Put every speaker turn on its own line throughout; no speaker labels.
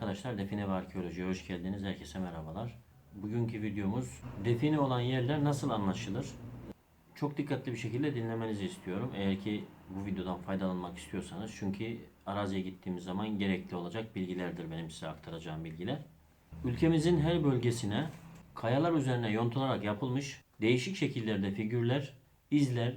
Arkadaşlar Define ve Arkeoloji'ye hoş geldiniz. Herkese merhabalar. Bugünkü videomuz define olan yerler nasıl anlaşılır? Çok dikkatli bir şekilde dinlemenizi istiyorum. Eğer ki bu videodan faydalanmak istiyorsanız. Çünkü araziye gittiğimiz zaman gerekli olacak bilgilerdir benim size aktaracağım bilgiler. Ülkemizin her bölgesine kayalar üzerine yontularak yapılmış değişik şekillerde figürler, izler,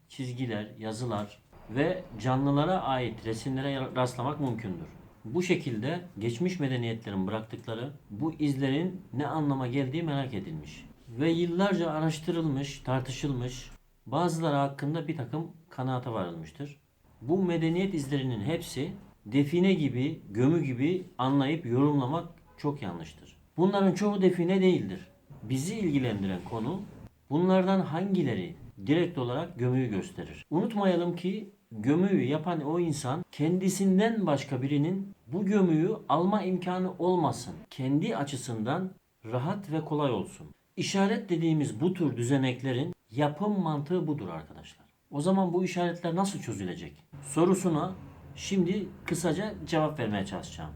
çizgiler, yazılar ve canlılara ait resimlere rastlamak mümkündür. Bu şekilde geçmiş medeniyetlerin bıraktıkları bu izlerin ne anlama geldiği merak edilmiş ve yıllarca araştırılmış, tartışılmış, bazıları hakkında bir takım kanaata varılmıştır. Bu medeniyet izlerinin hepsi define gibi, gömü gibi anlayıp yorumlamak çok yanlıştır. Bunların çoğu define değildir. Bizi ilgilendiren konu bunlardan hangileri direkt olarak gömüyü gösterir. Unutmayalım ki gömüyü yapan o insan kendisinden başka birinin bu gömüyü alma imkanı olmasın. Kendi açısından rahat ve kolay olsun. İşaret dediğimiz bu tür düzeneklerin yapım mantığı budur arkadaşlar. O zaman bu işaretler nasıl çözülecek? Sorusuna şimdi kısaca cevap vermeye çalışacağım.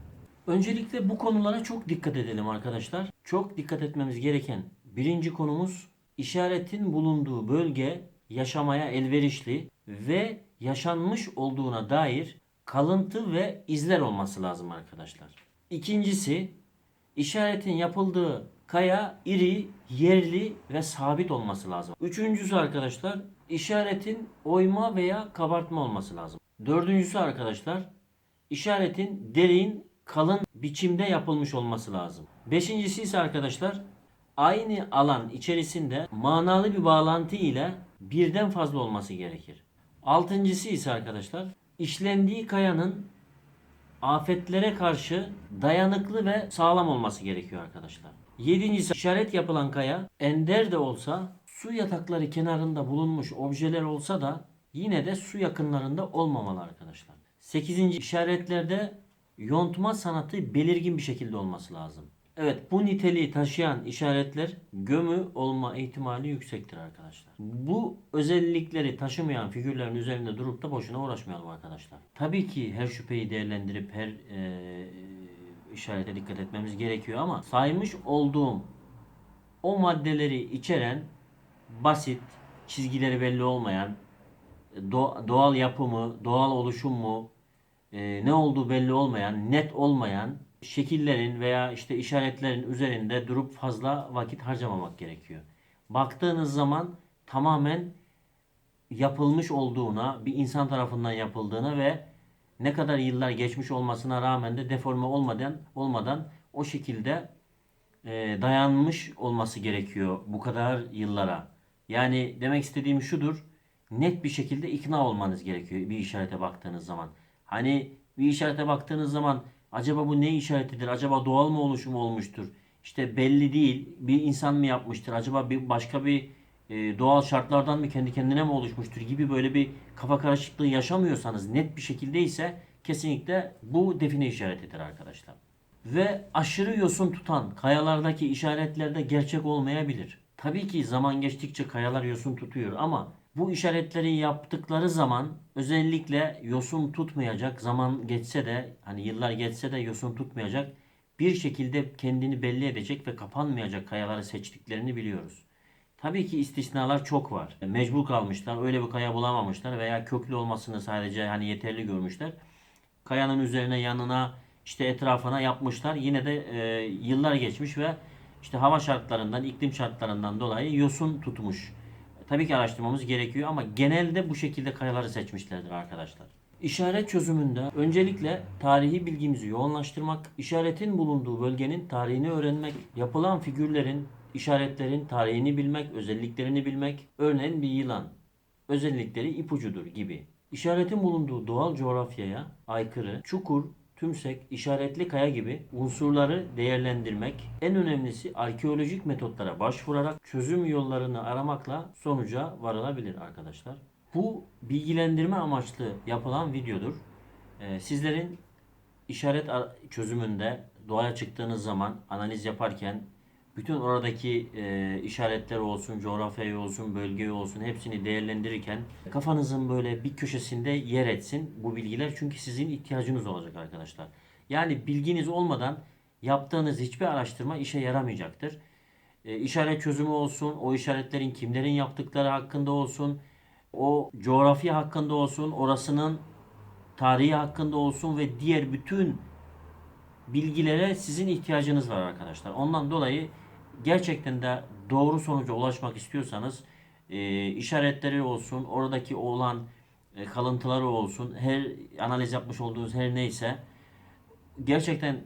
Öncelikle bu konulara çok dikkat edelim arkadaşlar. Çok dikkat etmemiz gereken birinci konumuz işaretin bulunduğu bölge yaşamaya elverişli ve yaşanmış olduğuna dair kalıntı ve izler olması lazım arkadaşlar. İkincisi işaretin yapıldığı kaya iri, yerli ve sabit olması lazım. Üçüncüsü arkadaşlar işaretin oyma veya kabartma olması lazım. Dördüncüsü arkadaşlar işaretin derin, kalın biçimde yapılmış olması lazım. Beşincisi ise arkadaşlar aynı alan içerisinde manalı bir bağlantı ile birden fazla olması gerekir. Altıncısı ise arkadaşlar işlendiği kayanın afetlere karşı dayanıklı ve sağlam olması gerekiyor arkadaşlar. Yedincisi işaret yapılan kaya ender de olsa su yatakları kenarında bulunmuş objeler olsa da yine de su yakınlarında olmamalı arkadaşlar. Sekizinci işaretlerde yontma sanatı belirgin bir şekilde olması lazım. Evet, bu niteliği taşıyan işaretler gömü olma ihtimali yüksektir arkadaşlar. Bu özellikleri taşımayan figürlerin üzerinde durup da boşuna uğraşmayalım arkadaşlar. Tabii ki her şüpheyi değerlendirip her işarete dikkat etmemiz gerekiyor ama saymış olduğum o maddeleri içeren basit, çizgileri belli olmayan, doğal yapımı, doğal oluşumu, ne olduğu belli olmayan, net olmayan şekillerin veya işte işaretlerin üzerinde durup fazla vakit harcamamak gerekiyor. Baktığınız zaman tamamen yapılmış olduğuna, bir insan tarafından yapıldığına ve ne kadar yıllar geçmiş olmasına rağmen de deforme olmadan o şekilde dayanmış olması gerekiyor bu kadar yıllara. Yani demek istediğim şudur. Net bir şekilde ikna olmanız gerekiyor bir işarete baktığınız zaman. Hani bir işarete baktığınız zaman acaba bu ne işaretidir? Acaba doğal mı oluşum olmuştur? İşte belli değil. Bir insan mı yapmıştır? Acaba başka bir doğal şartlardan mı kendi kendine mi oluşmuştur gibi böyle bir kafa karışıklığı yaşamıyorsanız net bir şekilde ise kesinlikle bu define işaretidir arkadaşlar. Ve aşırı yosun tutan kayalardaki işaretlerde gerçek olmayabilir. Tabii ki zaman geçtikçe kayalar yosun tutuyor ama bu işaretleri yaptıkları zaman özellikle yosun tutmayacak, zaman geçse de hani yıllar geçse de yosun tutmayacak bir şekilde kendini belli edecek ve kapanmayacak kayaları seçtiklerini biliyoruz. Tabii ki istisnalar çok var. Mecbur kalmışlar, öyle bir kaya bulamamışlar veya köklü olmasını sadece hani yeterli görmüşler. Kayanın üzerine yanına işte etrafına yapmışlar. Yine de yıllar geçmiş ve işte hava şartlarından, iklim şartlarından dolayı yosun tutmuş. Tabii ki araştırmamız gerekiyor ama genelde bu şekilde kayaları seçmişlerdir arkadaşlar. İşaret çözümünde öncelikle tarihi bilgimizi yoğunlaştırmak, işaretin bulunduğu bölgenin tarihini öğrenmek, yapılan figürlerin, işaretlerin tarihini bilmek, özelliklerini bilmek, örneğin bir yılan, özellikleri ipucudur gibi. İşaretin bulunduğu doğal coğrafyaya aykırı, çukur, tümsek, işaretli kaya gibi unsurları değerlendirmek, en önemlisi arkeolojik metotlara başvurarak çözüm yollarını aramakla sonuca varılabilir arkadaşlar. Bu bilgilendirme amaçlı yapılan videodur. Sizlerin işaret çözümünde doğaya çıktığınız zaman analiz yaparken Bütün oradaki işaretler olsun, coğrafyayı olsun, bölgeyi olsun hepsini değerlendirirken kafanızın böyle bir köşesinde yer etsin bu bilgiler. Çünkü sizin ihtiyacınız olacak arkadaşlar. Yani bilginiz olmadan yaptığınız hiçbir araştırma işe yaramayacaktır. İşaret çözümü olsun, o işaretlerin kimlerin yaptıkları hakkında olsun, o coğrafya hakkında olsun, orasının tarihi hakkında olsun ve diğer bütün bilgilere sizin ihtiyacınız var arkadaşlar. Ondan dolayı gerçekten de doğru sonuca ulaşmak istiyorsanız işaretleri olsun, oradaki olan kalıntıları olsun, her analiz yapmış olduğunuz her neyse gerçekten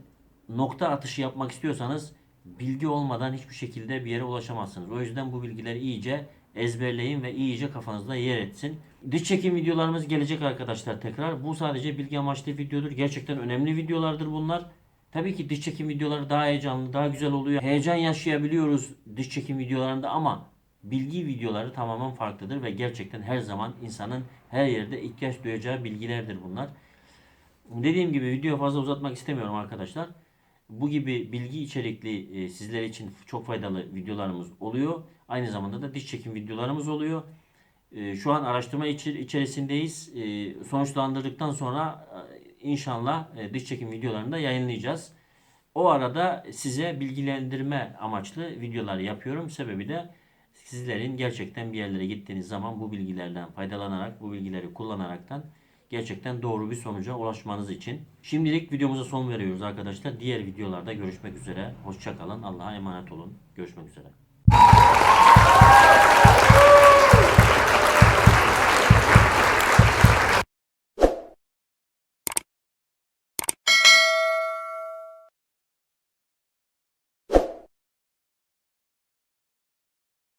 nokta atışı yapmak istiyorsanız bilgi olmadan hiçbir şekilde bir yere ulaşamazsınız. O yüzden bu bilgileri iyice ezberleyin ve iyice kafanızda yer etsin. Dış çekim videolarımız gelecek arkadaşlar tekrar. Bu sadece bilgi amaçlı videodur. Gerçekten önemli videolardır bunlar. Tabii ki dış çekim videoları daha heyecanlı, daha güzel oluyor. Heyecan yaşayabiliyoruz dış çekim videolarında ama bilgi videoları tamamen farklıdır ve gerçekten her zaman insanın her yerde ihtiyaç duyacağı bilgilerdir bunlar. Dediğim gibi video fazla uzatmak istemiyorum arkadaşlar. Bu gibi bilgi içerikli sizler için çok faydalı videolarımız oluyor. Aynı zamanda da diş çekim videolarımız oluyor. Şu an araştırma içerisindeyiz. Sonuçlandırdıktan sonra inşallah diş çekim videolarını da yayınlayacağız. O arada size bilgilendirme amaçlı videolar yapıyorum. Sebebi de sizlerin gerçekten bir yerlere gittiğiniz zaman bu bilgilerden faydalanarak, bu bilgileri kullanaraktan gerçekten doğru bir sonuca ulaşmanız için. Şimdilik videomuza son veriyoruz arkadaşlar. Diğer videolarda görüşmek üzere. Hoşça kalın. Allah'a emanet olun. Görüşmek üzere.